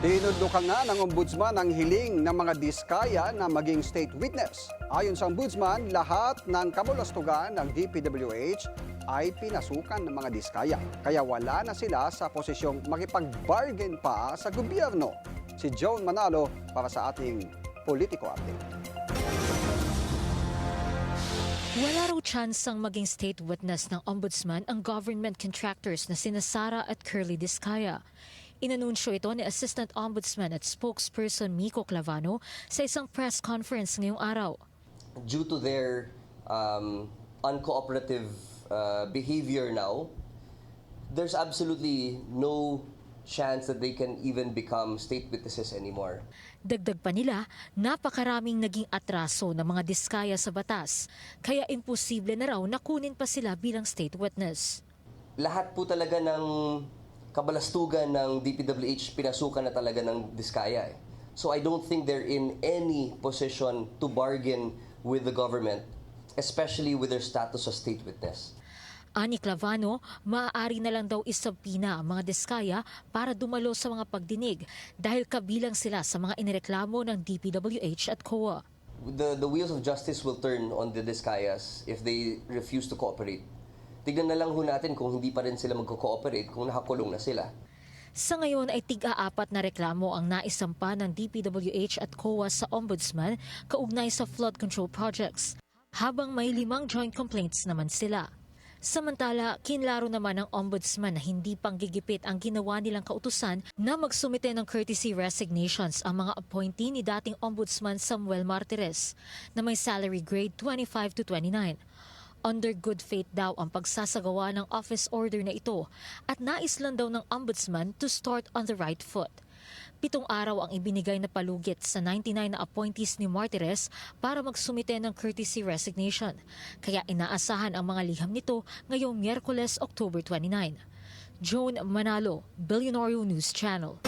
Tinudlukan nga ng ombudsman ang hiling ng mga diskaya na maging state witness. Ayon sa ombudsman, lahat ng kamulastugan ng DPWH ay pinasukan ng mga diskaya. Kaya wala na sila sa posisyong makipag-bargain pa sa gobyerno. Si Joan Manalo para sa ating Politico Update. Wala raw tsansang maging state witness ng ombudsman ang government contractors na sina Sara at Curly Diskaya. Inanunsyo ito ni Assistant Ombudsman at Spokesperson Miko Clavano sa isang press conference ngayong araw. Due to their uncooperative behavior now, there's absolutely no chance that they can even become state witnesses anymore. Dagdag pa nila, napakaraming naging atraso ng mga diskaya sa batas, kaya imposible na raw na kunin pa sila bilang state witness. Lahat po talaga ng kabalastugan ng DPWH pinasukan na talaga ng diskaya. So I don't think they're in any position to bargain with the government, especially with their status as state witness. Ani Clavano, maaari na lang daw isabpina ang mga diskaya para dumalo sa mga pagdinig dahil kabilang sila sa mga inireklamo ng DPWH at COA. The wheels of justice will turn on the diskayas if they refuse to cooperate. Tignan na lang ho natin kung hindi pa rin sila magko-cooperate, kung nakakulong na sila. Sa ngayon ay tig-apat na reklamo ang naisampa ng DPWH at COA sa Ombudsman kaugnay sa flood control projects, habang may 5 joint complaints naman sila. Samantala, kinlaro naman ng Ombudsman na hindi panggigipit ang ginawa nilang kautusan na magsumite ng courtesy resignations ang mga appointee ni dating Ombudsman Samuel Martires na may salary grade 25 to 29. Under good faith daw ang pagsasagawa ng office order na ito at nais lang daw ng Ombudsman to start on the right foot. 7 araw ang ibinigay na palugit sa 99 na appointees ni Martires para magsumite ng courtesy resignation. Kaya inaasahan ang mga liham nito ngayong Miyerkules, October 29. Joan Manalo, Billionario News Channel.